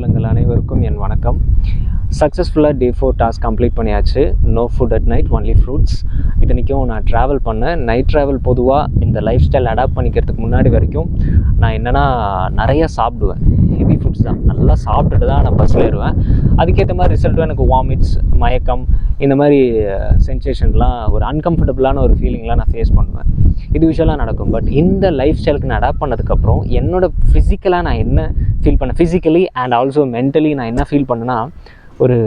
உள்ளங்கள் அனைவருக்கும் என் வணக்கம். சக்ஸஸ்ஃபுல்லாக டே 4 டாஸ்க் கம்ப்ளீட் பண்ணியாச்சு. No food at night, only fruits. இத்தனைக்கும் நான் ட்ராவல் பண்ணேன். நைட் ட்ராவல் பொதுவாக இந்த லைஃப் ஸ்டைல் அடாப்ட் பண்ணிக்கிறதுக்கு முன்னாடி வரைக்கும் நான் என்னென்னா நிறையா சாப்பிடுவேன். ஹெவி ஃபுட்ஸ் தான், நல்லா சாப்பிட்டுட்டு தான் நான் பஸ்ஸில் ஏறுவேன். அதுக்கேற்ற மாதிரி ரிசல்ட்டும் எனக்கு வாமிட்ஸ், மயக்கம், இந்த மாதிரி சென்சேஷன்லாம், ஒரு அன்கம்ஃபர்டபுளான ஒரு ஃபீலிங்லாம் நான் ஃபேஸ் பண்ணுவேன். இது விஷயம்லாம் நடக்கும். பட் இந்த லைஃப் ஸ்டைலுக்கு நான் அடாப்ட் பண்ணதுக்கப்புறம் என்னோடய ஃபிசிக்கலாக நான் என்ன ஃபீல் பண்ணேன், ஃபிசிக்கலி அண்ட் ஆல்சோ மென்டலி நான் என்ன ஃபீல் பண்ணேன்னா, ஒரு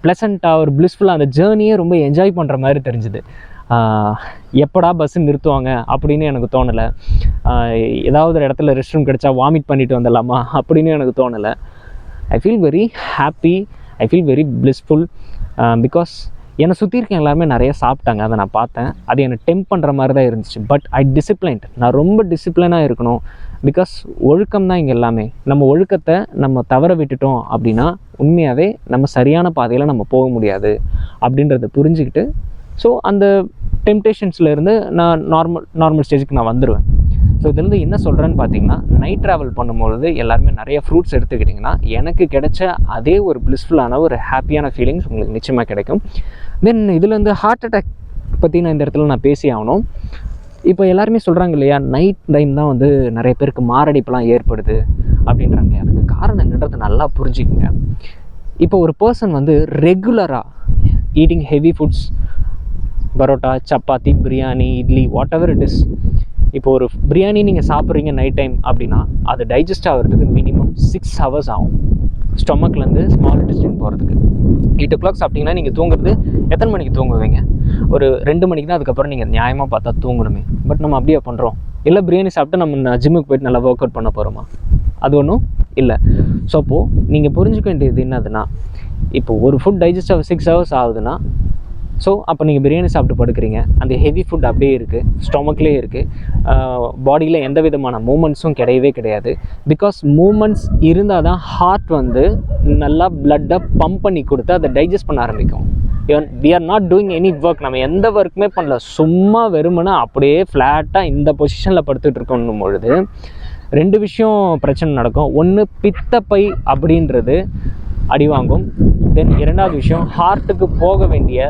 ப்ளசண்ட்டாக, ஒரு பிளிஸ்ஃபுல்லாக அந்த ஜேர்னியே ரொம்ப என்ஜாய் பண்ணுற மாதிரி தெரிஞ்சுது. எப்படா பஸ்ஸு நிறுத்துவாங்க அப்படின்னு எனக்கு தோணலை. ஏதாவது ஒரு இடத்துல ரெஸ்ட் ரூம் கிடச்சா வாமிட் பண்ணிட்டு வந்துடலாமா அப்படின்னு எனக்கு தோணலை. I feel very happy, I feel very blissful. Because என்னை சுற்றி இருக்க எல்லாருமே நிறைய சாப்பிட்டாங்க, அதை நான் பார்த்தேன். அது என்னை டெம்ப் பண்ணுற மாதிரி தான் இருந்துச்சு. பட் ஐ டிசிப்ளைன்ட், நான் ரொம்ப டிசிப்ளினாக இருக்கணும். பிகாஸ் ஒழுக்கம் தான் இங்கே எல்லாமே. நம்ம ஒழுக்கத்தை நம்ம தவற விட்டுட்டோம் அப்படின்னா உண்மையாகவே நம்ம சரியான பாதையில் நம்ம போக முடியாது அப்படின்றத புரிஞ்சுக்கிட்டு, ஸோ அந்த டெம்டேஷன்ஸ்லேருந்து நான் நார்மல் ஸ்டேஜுக்கு நான் வந்துடுவேன். ஸோ இதுலேருந்து என்ன சொல்கிறேன்னு பார்த்தீங்கன்னா, நைட் ட்ராவல் பண்ணும்பொழுது எல்லாருமே நிறைய ஃப்ரூட்ஸ் எடுத்துக்கிட்டிங்கன்னா எனக்கு கிடைச்ச அதே ஒரு பிளிஸ்ஃபுல்லான ஒரு ஹாப்பியான ஃபீலிங்ஸ் உங்களுக்கு நிச்சயமாக கிடைக்கும். தென் இதுலேருந்து ஹார்ட் அட்டாக் பற்றி நான் இந்த இடத்துல நான் பேசி ஆகணும். இப்போ எல்லாருமே சொல்கிறாங்க இல்லையா, நைட் டைம் தான் வந்து நிறைய பேருக்கு மாரடைப்புலாம் ஏற்படுது அப்படின்றாங்க. அதுக்கு காரணம் என்னன்றதை நல்லா புரிஞ்சுக்கங்க. இப்போ ஒரு பர்சன் வந்து ரெகுலராக eating heavy foods, parotta, chapati, biryani, idli, what ever it is. இப்போ ஒரு பிரியாணி நீங்கள் சாப்பிட்றீங்க நைட் டைம் அப்படின்னா அது டைஜஸ்ட் ஆகிறதுக்கு மினிமம் 6 hours ஆகும். ஸ்டொமக்லேருந்து ஸ்மால் இன்டெஸ்டைன் போகிறதுக்கு 8 o'clock சாப்பிட்டீங்கன்னா நீங்கள் தூங்குறது எத்தனை மணிக்கு தூங்குவீங்க? ஒரு 2 மணிக்கு தான் அதுக்கப்புறம் நீங்கள் நியாயமாக பார்த்தா தூங்கணுமே. பட் நம்ம அப்படியே பண்ணுறோம். இல்லை பிரியாணி சாப்பிட்டு நம்ம ஜிம்முக்கு போய்ட்டு நல்லா ஒர்க் அவுட் பண்ண போகிறோமா? அது ஒன்றும் இல்லை. ஸோ அப்போது நீங்கள் புரிஞ்சுக்க வேண்டியது என்னதுன்னா, இப்போ ஒரு ஃபுட் டைஜஸ்ட் ஆக 6 hours ஆகுதுன்னா, ஸோ அப்போ நீங்கள் பிரியாணி சாப்பிட்டு படுக்கிறீங்க, அந்த ஹெவி ஃபுட் அப்படியே இருக்குது, ஸ்டொமக்லேயே இருக்குது, பாடியில் எந்த விதமான மூமெண்ட்ஸும் கிடையவே கிடையாது. பிகாஸ் மூமெண்ட்ஸ் இருந்தால் தான் ஹார்ட் வந்து நல்லா பிளட்டை பம்ப் பண்ணி கொடுத்து அதை டைஜஸ்ட் பண்ண ஆரம்பிக்கும். We are not doing any work, நம்ம எந்த ஒர்க்குமே பண்ணல, சும்மா வெறுமனா அப்படியே ஃப்ளாட்டாக இந்த பொசிஷனில் படுத்துட்டு இருக்கணும் பொழுது 2 விஷயம் பிரச்சனை நடக்கும். ஒன்று, பித்தப்பை அப்படின்றது அடிவாங்கும். தென் 2வது விஷயம், ஹார்ட்டுக்கு போக வேண்டிய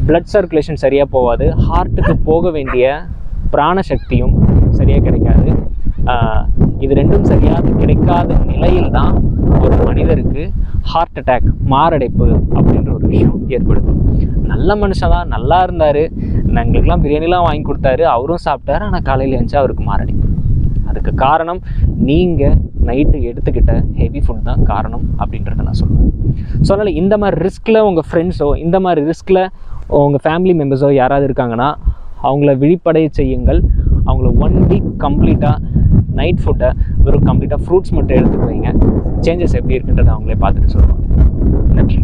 பிளட் சர்க்குலேஷன் சரியாக போகாது, ஹார்ட்டுக்கு போக வேண்டிய பிராணசக்தியும் சரியாக கிடைக்காது. இது 2ம் சரியாக கிடைக்காத நிலையில் தான் ஒரு மனிதருக்கு ஹார்ட் அட்டாக், மாரடைப்பு அப்படின்ற ஒரு விஷயம் ஏற்படுது. நல்ல மனுஷன் தான், நல்லா இருந்தார், எங்களுக்கெல்லாம் பிரியாணிலாம் வாங்கி கொடுத்தாரு, அவரும் சாப்பிட்டாரு, ஆனால் காலையில் எழுந்துச்சா அவருக்கு மாரடைப்பு. அதுக்கு காரணம் நீங்கள் நைட்டு எடுத்துக்கிட்ட ஹெவி ஃபுட் தான் காரணம் அப்படின்றத நான் சொல்லுவேன். ஸோ அதனால் இந்த மாதிரி ரிஸ்கில் உங்கள் ஃப்ரெண்ட்ஸோ, இந்த மாதிரி ரிஸ்கில் உங்கள் ஃபேமிலி மெம்பர்ஸோ யாராவது இருக்காங்கன்னா அவங்கள விழிப்படைய செய்யுங்கள். அவங்கள 1 week கம்ப்ளீட்டாக நைட் ஃபுட்டை வெறும் கம்ப்ளீட்டாக ஃப்ரூட்ஸ் மட்டும் எடுத்துக்குவீங்க. சேஞ்சஸ் எப்படி இருக்குன்றதை அவங்களே பார்த்துட்டு சொல்லுவாங்க. நன்றி.